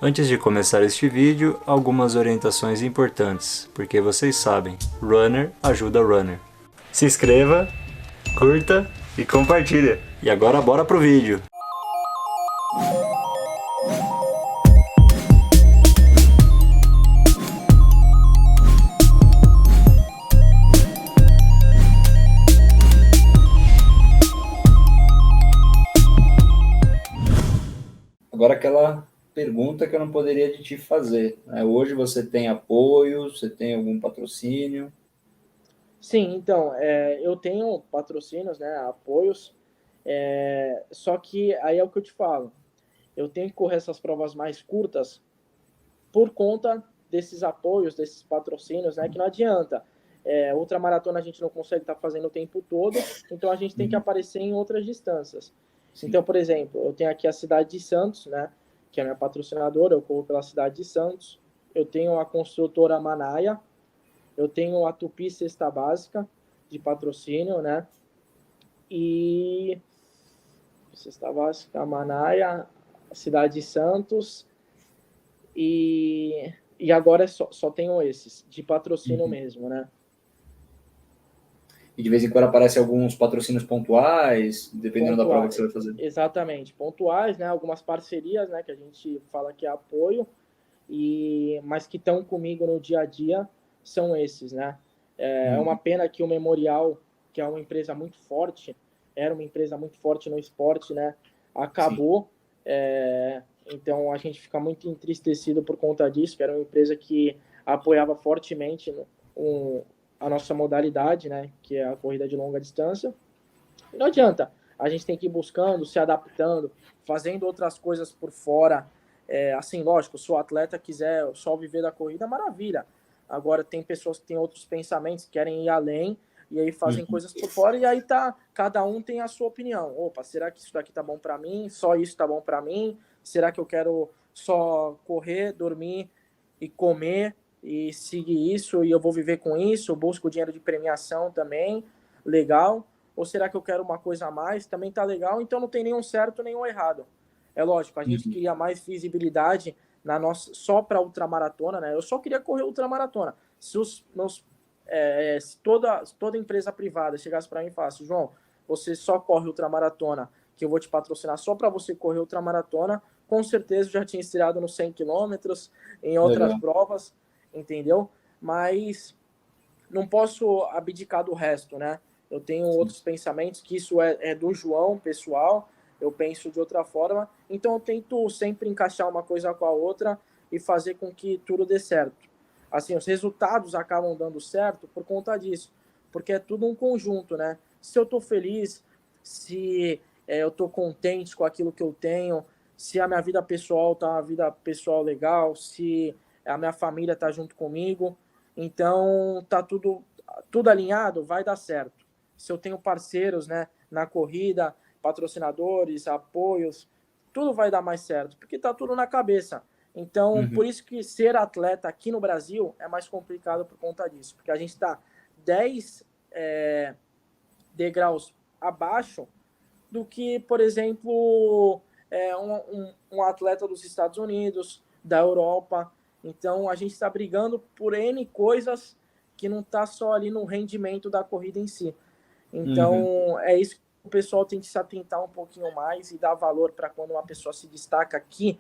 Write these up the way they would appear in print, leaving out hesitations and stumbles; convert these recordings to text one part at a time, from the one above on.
Antes de começar este vídeo, algumas orientações importantes, porque vocês sabem, runner ajuda runner. Se inscreva, curta e compartilha. E agora bora pro vídeo! Agora aquela pergunta que eu não poderia de te fazer, né? Hoje você tem apoio, você tem algum patrocínio? Sim, então, eu tenho patrocínios, né, apoios, só que aí é o que eu te falo, eu tenho que correr essas provas mais curtas por conta desses apoios, desses patrocínios, né, que não adianta. Ultramaratona a gente não consegue estar fazendo o tempo todo, então a gente tem que aparecer em outras distâncias. Sim. Então, por exemplo, eu tenho aqui a cidade de Santos, né, que é a minha patrocinadora, eu corro pela cidade de Santos, eu tenho a construtora Manaia, eu tenho a Tupi Cesta Básica de patrocínio, né? E Cesta Básica, Manaia, Cidade de Santos e agora só tenho esses de patrocínio Uhum. mesmo, né? E de vez em quando aparecem alguns patrocínios pontuais, dependendo da prova que você Pontuais, vai fazer. exatamente, pontuais, né? Algumas parcerias, né? Que a gente fala que é apoio mas que estão comigo no dia a dia são esses, né? É uma Uhum. pena que o Memorial, que é uma empresa muito forte, era uma empresa muito forte no esporte, né? Sim. Acabou. Então a gente fica muito entristecido por conta disso, que era uma empresa que apoiava fortemente a nossa modalidade, né? Que é a corrida de longa distância. E não adianta, a gente tem que ir buscando, se adaptando, fazendo outras coisas por fora. Assim, lógico, se o atleta quiser só viver da corrida, maravilha. Agora, tem pessoas que têm outros pensamentos, querem ir além, e aí fazem Uhum. coisas por fora, e aí tá, cada um tem a sua opinião. Opa, será que isso daqui tá bom para mim? Só isso tá bom para mim? Será que eu quero só correr, dormir e comer e seguir isso, e eu vou viver com isso? Eu busco dinheiro de premiação também, legal. Ou será que eu quero uma coisa a mais? Também tá legal, então não tem nenhum certo, nenhum errado. É lógico, a gente Uhum. queria mais visibilidade na nossa só para ultramaratona, né? Eu só queria correr ultramaratona. Se os meus se toda empresa privada chegasse para mim e falasse, João, você só corre ultramaratona, que eu vou te patrocinar só para você correr ultramaratona, com certeza eu já tinha estreado nos 100 quilômetros, em outras Legal. provas, entendeu? Mas não posso abdicar do resto, né? Eu tenho Sim. outros pensamentos, que isso é do João, pessoal, eu penso de outra forma, então eu tento sempre encaixar uma coisa com a outra e fazer com que tudo dê certo. Assim, os resultados acabam dando certo por conta disso, porque é tudo um conjunto, né? Se eu estou feliz, se eu estou contente com aquilo que eu tenho, se a minha vida pessoal tá uma vida pessoal legal, se a minha família está junto comigo, então tá tudo alinhado, vai dar certo. Se eu tenho parceiros, né, na corrida, patrocinadores, apoios, tudo vai dar mais certo, porque tá tudo na cabeça. Então, Uhum. por isso que ser atleta aqui no Brasil é mais complicado por conta disso, porque a gente está 10 degraus abaixo do que, por exemplo, um atleta dos Estados Unidos, da Europa. Então, a gente está brigando por N coisas que não está só ali no rendimento da corrida em si. Uhum. Então, é isso que o pessoal tem que se atentar um pouquinho mais e dar valor para quando uma pessoa se destaca aqui,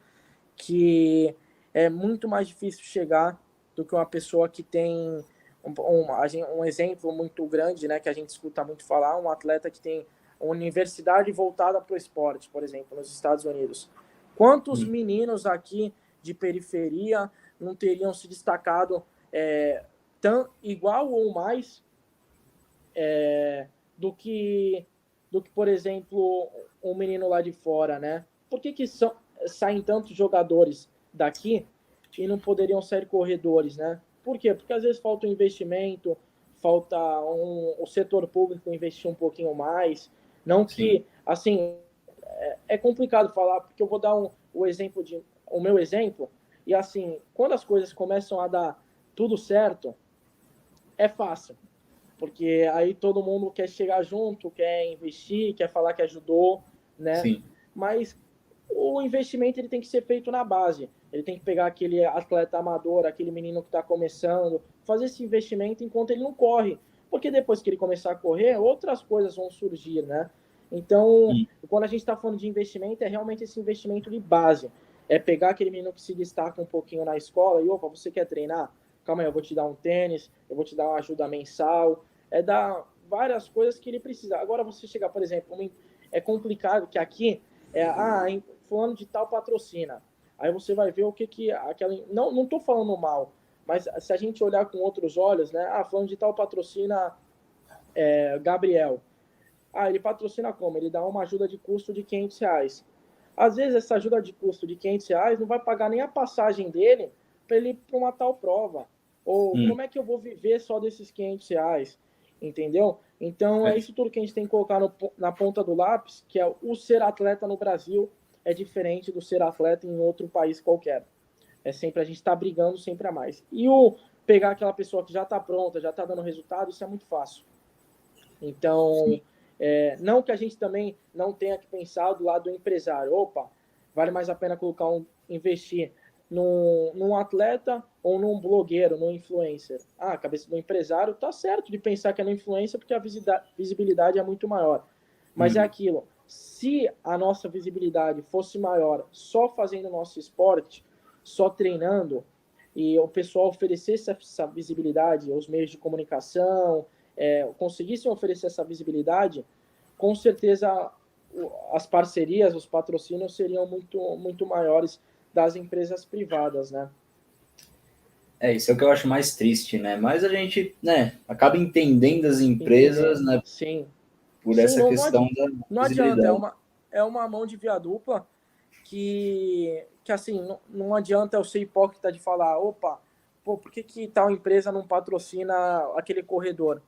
que é muito mais difícil chegar do que uma pessoa que tem um exemplo muito grande, né, que a gente escuta muito falar, um atleta que tem uma universidade voltada para o esporte, por exemplo, nos Estados Unidos. Quantos Uhum. meninos aqui de periferia não teriam se destacado tão igual ou mais do que, por exemplo, um menino lá de fora, né? Por que saem tantos jogadores daqui e não poderiam sair corredores, né? Por quê? Porque às vezes falta um investimento, falta o setor público investir um pouquinho mais. Não Sim. que, assim, é complicado falar, porque eu vou dar o meu exemplo, e assim, quando as coisas começam a dar tudo certo, é fácil porque aí todo mundo quer chegar junto, quer investir, quer falar que ajudou, né? Sim. Mas o investimento ele tem que ser feito na base. Ele tem que pegar aquele atleta amador, aquele menino que está começando, fazer esse investimento enquanto ele não corre. Porque depois que ele começar a correr, outras coisas vão surgir, né? Então, quando a gente está falando de investimento, é realmente esse investimento de base. É pegar aquele menino que se destaca um pouquinho na escola e, opa, você quer treinar? Calma aí, eu vou te dar um tênis, eu vou te dar uma ajuda mensal. É dar várias coisas que ele precisa. Agora, você chegar, por exemplo, é complicado que aqui, fulano de tal patrocina. Aí você vai ver o que aquela... Não estou falando mal, mas se a gente olhar com outros olhos, né? Fulano de tal patrocina Gabriel. Ele patrocina como? Ele dá uma ajuda de custo de R$ 500. Às vezes, essa ajuda de custo de R$ 500 não vai pagar nem a passagem dele para ele ir para uma tal prova. Ou como é que eu vou viver só desses R$ 500? Entendeu? Então, é isso tudo que a gente tem que colocar na ponta do lápis, que é o ser atleta no Brasil é diferente do ser atleta em outro país qualquer. É sempre a gente está brigando sempre a mais. E o pegar aquela pessoa que já está pronta, já está dando resultado, isso é muito fácil. Então, não que a gente também não tenha que pensar do lado do empresário. Opa, vale mais a pena investir num atleta ou num blogueiro, num influencer. A cabeça do empresário tá certo de pensar que é no influencer porque a visibilidade é muito maior. Mas é aquilo, se a nossa visibilidade fosse maior só fazendo o nosso esporte, só treinando, e o pessoal oferecesse essa visibilidade, os meios de comunicação, conseguissem oferecer essa visibilidade, com certeza as parcerias, os patrocínios seriam muito, muito maiores das empresas privadas, né? Isso é o que eu acho mais triste, né? Mas a gente, né, acaba entendendo as empresas, né, Sim. por Sim, essa questão da não adianta, visibilidade. é uma mão de via dupla que assim, não adianta eu ser hipócrita de falar, opa, pô, por que tal empresa não patrocina aquele corredor?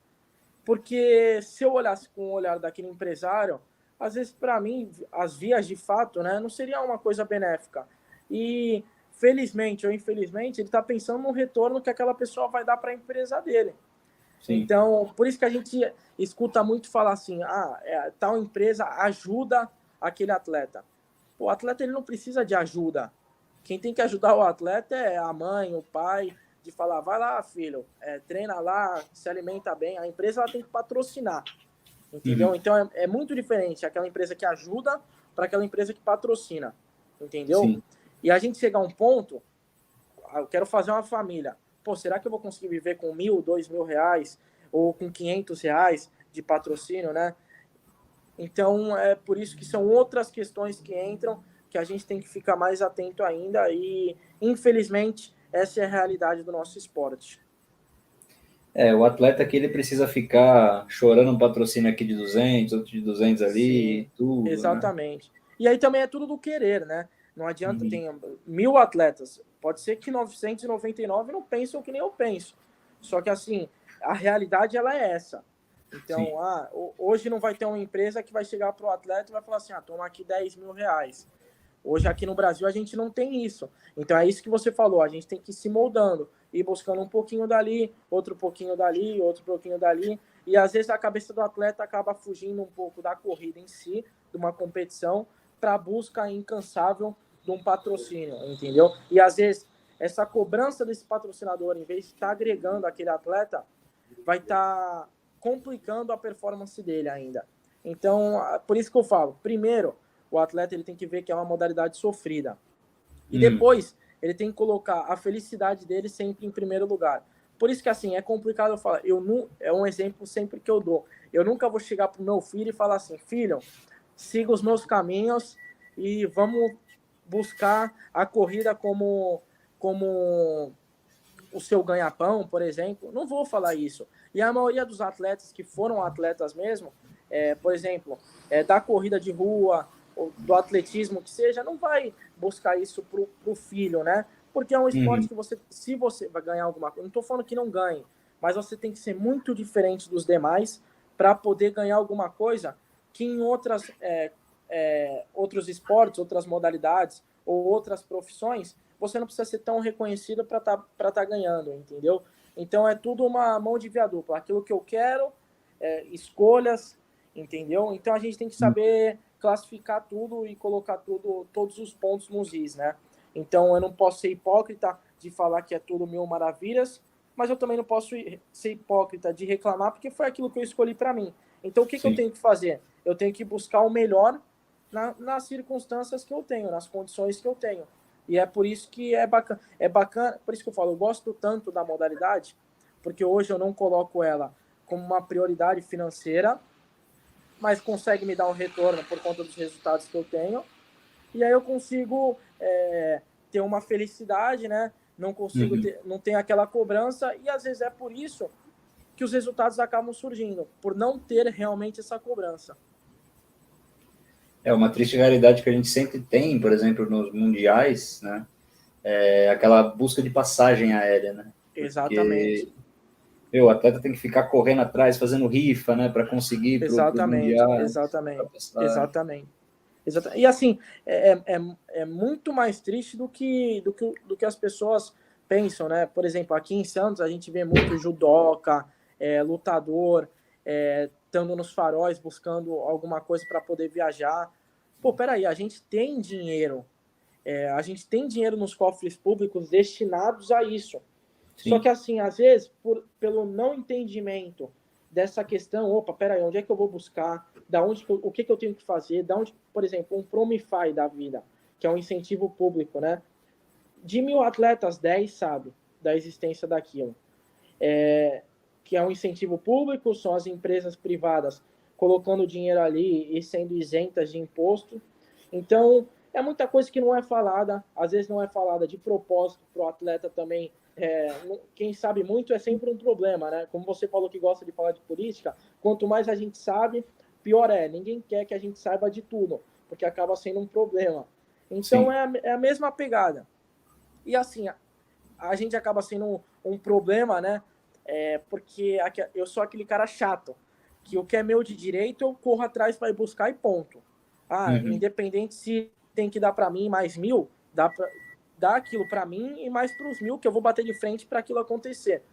Porque se eu olhasse com o olhar daquele empresário, às vezes para mim as vias de fato, né, não seria uma coisa benéfica. E felizmente ou infelizmente ele está pensando no retorno que aquela pessoa vai dar para a empresa dele. Sim. Então, por isso que a gente escuta muito falar assim, tal empresa ajuda aquele atleta. O atleta ele não precisa de ajuda. Quem tem que ajudar o atleta é a mãe, o pai, de falar, vai lá, filho, treina lá, se alimenta bem. A empresa ela tem que patrocinar, entendeu? Então é muito diferente aquela empresa que ajuda para aquela empresa que patrocina, entendeu? Sim. E a gente chega a um ponto, eu quero fazer uma família. Pô, será que eu vou conseguir viver com 1.000, 2.000 reais ou com R$ 500 de patrocínio, né? Então, é por isso que são outras questões que entram, que a gente tem que ficar mais atento ainda e, infelizmente, essa é a realidade do nosso esporte. O atleta aqui ele precisa ficar chorando um patrocínio aqui de 200, outro de 200 ali, Sim, tudo, né? exatamente. E aí também é tudo do querer, né? Não adianta, tem 1.000 atletas, pode ser que 999 não pensam que nem eu penso. Só que, assim, a realidade ela é essa. Então, Sim. hoje não vai ter uma empresa que vai chegar para o atleta e vai falar assim, toma aqui R$ 10.000. Hoje aqui no Brasil a gente não tem isso. Então é isso que você falou, a gente tem que ir se moldando, ir buscando um pouquinho dali, outro pouquinho dali, outro pouquinho dali. E às vezes a cabeça do atleta acaba fugindo um pouco da corrida em si, de uma competição, para a busca incansável de um patrocínio, entendeu? E às vezes essa cobrança desse patrocinador, em vez de estar agregando aquele atleta, vai estar complicando a performance dele ainda. Então, por isso que eu falo, primeiro, o atleta ele tem que ver que é uma modalidade sofrida. E depois, ele tem que colocar a felicidade dele sempre em primeiro lugar. Por isso que, assim, é complicado eu falar. É um exemplo sempre que eu dou. Eu nunca vou chegar pro meu filho e falar assim, filho, siga os meus caminhos e vamos buscar a corrida como o seu ganha-pão, por exemplo. Não vou falar isso. E a maioria dos atletas que foram atletas mesmo, por exemplo, da corrida de rua, ou do atletismo que seja, não vai buscar isso pro filho, né? Porque é um esporte que se você vai ganhar alguma coisa, não estou falando que não ganhe, mas você tem que ser muito diferente dos demais para poder ganhar alguma coisa que em outros esportes, outras modalidades ou outras profissões, você não precisa ser tão reconhecido para tá ganhando, entendeu? Então é tudo uma mão de via dupla. Aquilo que eu quero, escolhas, entendeu? Então a gente tem que saber classificar tudo e colocar todos os pontos nos is, né? Então, eu não posso ser hipócrita de falar que é tudo mil maravilhas, mas eu também não posso ser hipócrita de reclamar, porque foi aquilo que eu escolhi para mim. Então, o que eu tenho que fazer? Eu tenho que buscar o melhor nas circunstâncias que eu tenho, nas condições que eu tenho. E é por isso que é bacana, por isso que eu falo, eu gosto tanto da modalidade, porque hoje eu não coloco ela como uma prioridade financeira, mas consegue me dar um retorno por conta dos resultados que eu tenho. E aí eu consigo ter uma felicidade, né? Não consigo ter, não tem aquela cobrança, e às vezes é por isso que os resultados acabam surgindo, por não ter realmente essa cobrança. É uma triste realidade que a gente sempre tem, por exemplo, nos mundiais, né? É aquela busca de passagem aérea, né? Exatamente. Porque o atleta tem que ficar correndo atrás, fazendo rifa, né, para conseguir para os mundiais. Exatamente. E assim, é muito mais triste do que as pessoas pensam, né? Por exemplo, aqui em Santos a gente vê muito judoca, lutador, estando nos faróis buscando alguma coisa para poder viajar. Pô, peraí, a gente tem dinheiro. A gente tem dinheiro nos cofres públicos destinados a isso. Sim. Só que assim, às vezes, pelo não entendimento dessa questão, opa, peraí, onde é que eu vou buscar? O que eu tenho que fazer? Por exemplo, um Promify da vida, que é um incentivo público, né? De 1.000 atletas, 10 sabe da existência daquilo. Que é um incentivo público, são as empresas privadas colocando dinheiro ali e sendo isentas de imposto. Então, é muita coisa que não é falada, às vezes não é falada de propósito para o atleta também. Quem sabe muito é sempre um problema, né? Como você falou que gosta de falar de política, quanto mais a gente sabe, pior é. Ninguém quer que a gente saiba de tudo, porque acaba sendo um problema. Então, é a mesma pegada. E assim, a gente acaba sendo um problema, né? Porque eu sou aquele cara chato, que o que é meu de direito eu corro atrás para ir buscar e ponto. Independente se tem que dar para mim mais 1.000, dá aquilo para mim e mais para os 1.000 que eu vou bater de frente para aquilo acontecer.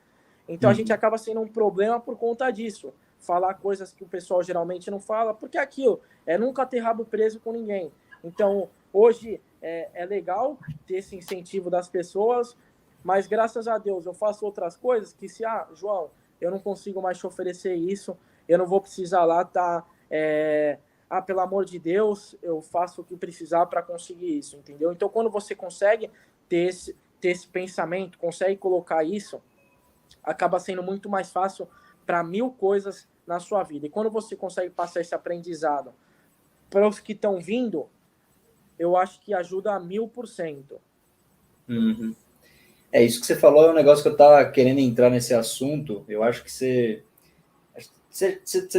Então a gente acaba sendo um problema por conta disso. Falar coisas que o pessoal geralmente não fala, porque aquilo é nunca ter rabo preso com ninguém. Então hoje é legal ter esse incentivo das pessoas, mas graças a Deus eu faço outras coisas que João, eu não consigo mais te oferecer isso, eu não vou precisar lá pelo amor de Deus, eu faço o que precisar para conseguir isso, entendeu? Então, quando você consegue ter esse pensamento, consegue colocar isso, acaba sendo muito mais fácil para 1.000 coisas na sua vida. E quando você consegue passar esse aprendizado para os que estão vindo, eu acho que ajuda a 1.000%. Isso que você falou é um negócio que eu estava querendo entrar nesse assunto. Eu acho que você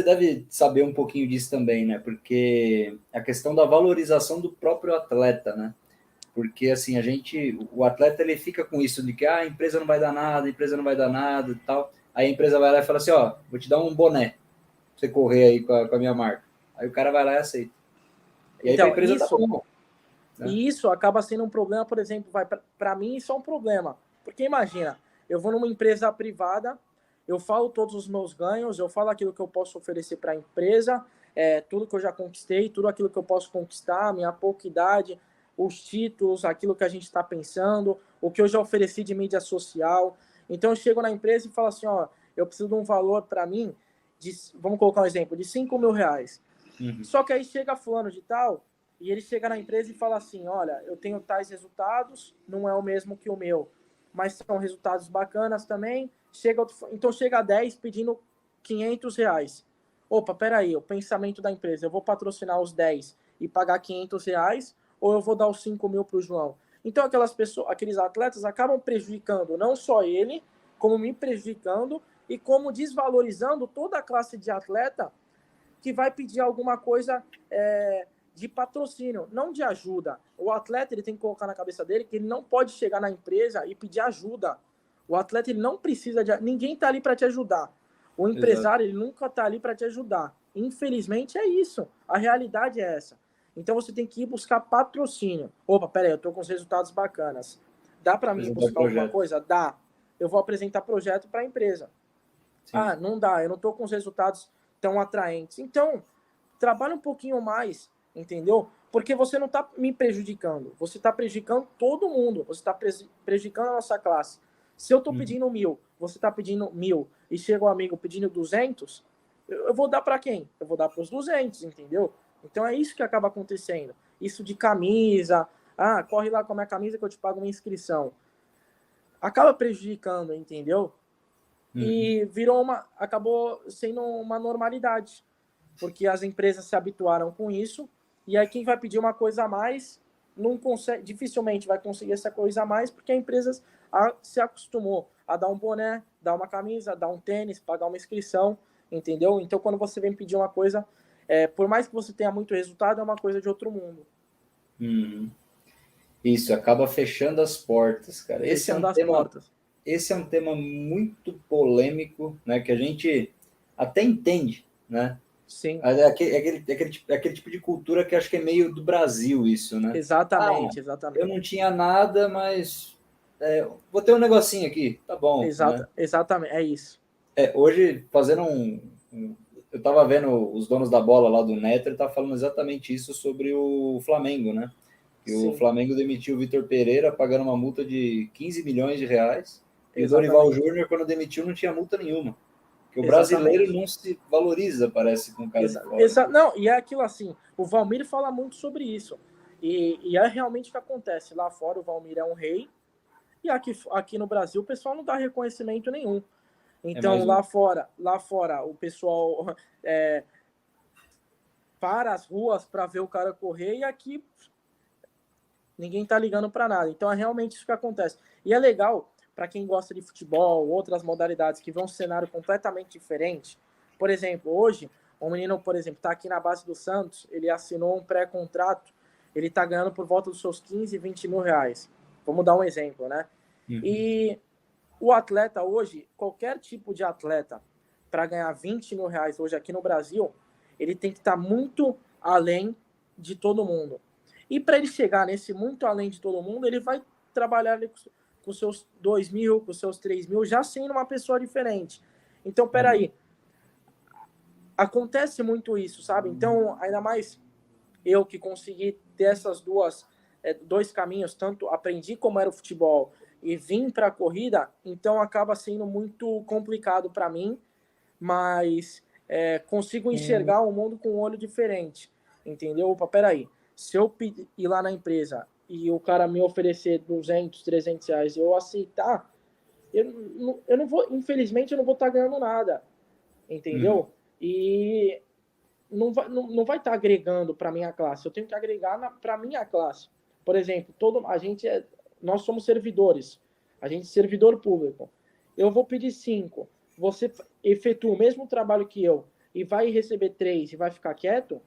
deve saber um pouquinho disso também, né? Porque a questão da valorização do próprio atleta, né? Porque, assim, o atleta, ele fica com isso de que a empresa não vai dar nada, e tal. Aí a empresa vai lá e fala assim, vou te dar um boné pra você correr aí com a minha marca. Aí o cara vai lá e aceita. E aí então, a empresa tá bom. Né? E isso acaba sendo um problema, por exemplo, para mim isso é um problema. Porque imagina, eu vou numa empresa privada, eu falo todos os meus ganhos, eu falo aquilo que eu posso oferecer para a empresa, tudo que eu já conquistei, tudo aquilo que eu posso conquistar, minha pouca idade, os títulos, aquilo que a gente está pensando, o que eu já ofereci de mídia social. Então eu chego na empresa e falo assim, eu preciso de um valor para mim, vamos colocar um exemplo, de 5 mil reais. Só que aí chega fulano de tal, e ele chega na empresa e fala assim, olha, eu tenho tais resultados, não é o mesmo que o meu, mas são resultados bacanas também. Então chega a 10 pedindo 500 reais. Opa, peraí, o pensamento da empresa, eu vou patrocinar os 10 e pagar 500 reais, ou eu vou dar os 5 mil para o João? Então aqueles atletas acabam prejudicando não só ele, como me prejudicando e como desvalorizando toda a classe de atleta que vai pedir alguma coisa de patrocínio, não de ajuda. O atleta ele tem que colocar na cabeça dele que ele não pode chegar na empresa e pedir ajuda. O atleta ele não precisa de... Ninguém está ali para te ajudar. O empresário ele nunca está ali para te ajudar. Infelizmente é isso. A realidade é essa. Então você tem que ir buscar patrocínio. Opa, peraí, eu estou com os resultados bacanas. Dá para mim buscar alguma coisa? Dá. Eu vou apresentar projeto para a empresa. Sim. Não dá, eu não estou com os resultados tão atraentes. Então, trabalha um pouquinho mais, entendeu? Porque você não está me prejudicando, você está prejudicando todo mundo, você está prejudicando a nossa classe. Se eu estou pedindo 1.000, você está pedindo 1.000 e chega um amigo pedindo 200, eu vou dar para quem? Eu vou dar para os 200, entendeu? Então é isso que acaba acontecendo. Isso de camisa, corre lá com a minha camisa que eu te pago uma inscrição. Acaba prejudicando, entendeu? E acabou sendo uma normalidade, porque as empresas se habituaram com isso, e aí quem vai pedir uma coisa a mais não consegue, dificilmente vai conseguir essa coisa a mais, porque a empresa se acostumou a dar um boné, dar uma camisa, dar um tênis, pagar uma inscrição, entendeu? Então quando você vem pedir uma coisa, por mais que você tenha muito resultado, é uma coisa de outro mundo. Isso, acaba fechando as portas, cara. Fechando as portas. Esse é um tema muito polêmico, né? Que a gente até entende, né? Sim. Aquele tipo de cultura que acho que é meio do Brasil, isso, né? Exatamente, exatamente. Eu não tinha nada, mas vou ter um negocinho aqui, tá bom. Né? Exatamente, é isso. Hoje, fazendo eu tava vendo os donos da bola lá do Neto, ele tava falando exatamente isso sobre o Flamengo, né? Que o Flamengo demitiu o Vitor Pereira pagando uma multa de 15 milhões de reais. E o Dorival Júnior, quando demitiu, não tinha multa nenhuma. Porque o brasileiro não se valoriza, parece, com o cara de fora. Não, e é aquilo assim, o Valmir fala muito sobre isso. E é realmente o que acontece. Lá fora o Valmir é um rei, e aqui no Brasil o pessoal não dá reconhecimento nenhum. Então lá fora o pessoal para as ruas para ver o cara correr, e aqui ninguém tá ligando para nada. Então é realmente isso que acontece. E é legal para quem gosta de futebol, outras modalidades que vão um cenário completamente diferente. Por exemplo, hoje, um menino, por exemplo, está aqui na base do Santos, ele assinou um pré-contrato, ele está ganhando por volta dos seus 15, 20 mil reais. Vamos dar um exemplo, né? E o atleta hoje, qualquer tipo de atleta, para ganhar 20 mil reais hoje aqui no Brasil, ele tem que estar muito além de todo mundo. E para ele chegar nesse muito além de todo mundo, ele vai trabalhar ali com seus 2 mil, com seus 3 mil, já sendo uma pessoa diferente. Então, peraí. Acontece muito isso, sabe? Então, ainda mais eu que consegui ter essas dois caminhos, tanto aprendi como era o futebol e vim para a corrida, então acaba sendo muito complicado para mim, mas consigo enxergar o mundo com um olho diferente, entendeu? Opa, peraí. Se eu ir lá na empresa e o cara me oferecer 200, 300 reais e eu aceitar, eu não vou, infelizmente, eu não vou estar ganhando nada, entendeu? E não vai estar agregando para minha classe. Eu tenho que agregar para minha classe. Por exemplo, nós somos servidores. A gente é servidor público. Eu vou pedir 5. Você efetua o mesmo trabalho que eu e vai receber 3 e vai ficar quieto?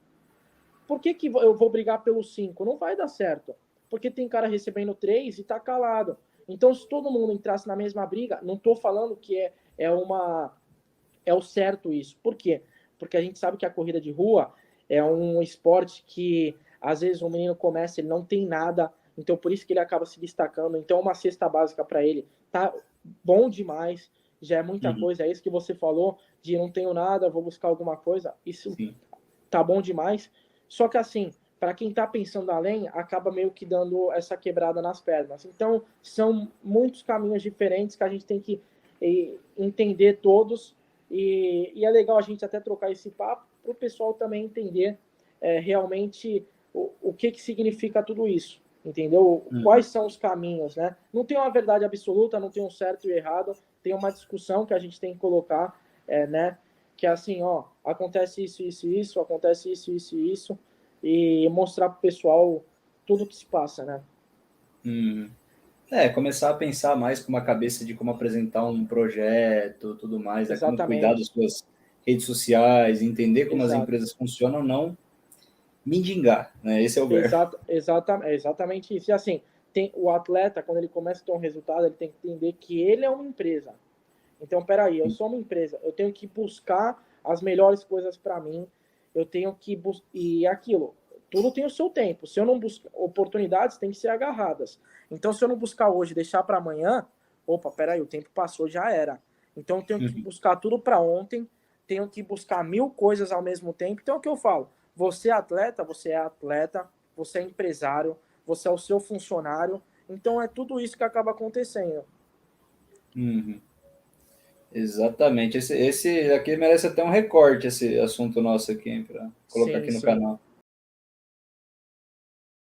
Por que eu vou brigar pelos 5? Não vai dar certo. Porque tem cara recebendo 3 e tá calado. Então, se todo mundo entrasse na mesma briga, não estou falando que é o certo isso. Por quê? Porque a gente sabe que a corrida de rua é um esporte que, às vezes, o menino começa, ele não tem nada, então por isso que ele acaba se destacando. Então, uma cesta básica para ele tá bom demais, já é muita coisa. É isso que você falou, de não tenho nada, vou buscar alguma coisa. Isso tá bom demais. Só que, assim, para quem tá pensando além, acaba meio que dando essa quebrada nas pernas. Então, são muitos caminhos diferentes que a gente tem que entender todos. E é legal a gente até trocar esse papo para o pessoal também entender realmente o que significa tudo isso, entendeu? Quais são os caminhos, né? Não tem uma verdade absoluta, não tem um certo e errado, tem uma discussão que a gente tem que colocar, né? Que é assim, ó, acontece isso, isso, isso, acontece isso, isso e isso, e mostrar para o pessoal tudo o que se passa, né? Começar a pensar mais com uma cabeça de como apresentar um projeto, tudo mais, como cuidar das suas redes sociais, entender como as empresas funcionam, não mendigar, né? Esse é o verbo. Exatamente isso. E assim, o atleta, quando ele começa a ter um resultado, ele tem que entender que ele é uma empresa. Então, peraí, eu sou uma empresa, eu tenho que buscar as melhores coisas para mim, eu tenho que buscar... E aquilo, tudo tem o seu tempo. Se eu não buscar oportunidades, tem que ser agarradas. Então, se eu não buscar hoje, deixar para amanhã, opa, peraí, o tempo passou, já era. Então, eu tenho que buscar tudo para ontem, tenho que buscar 1000 coisas ao mesmo tempo. Então, é o que eu falo, você é atleta, você é empresário, você é o seu funcionário. Então é tudo isso que acaba acontecendo. Uhum. Exatamente. Esse aqui merece até um recorte, esse assunto nosso aqui, para colocar Sim, aqui no sim. canal.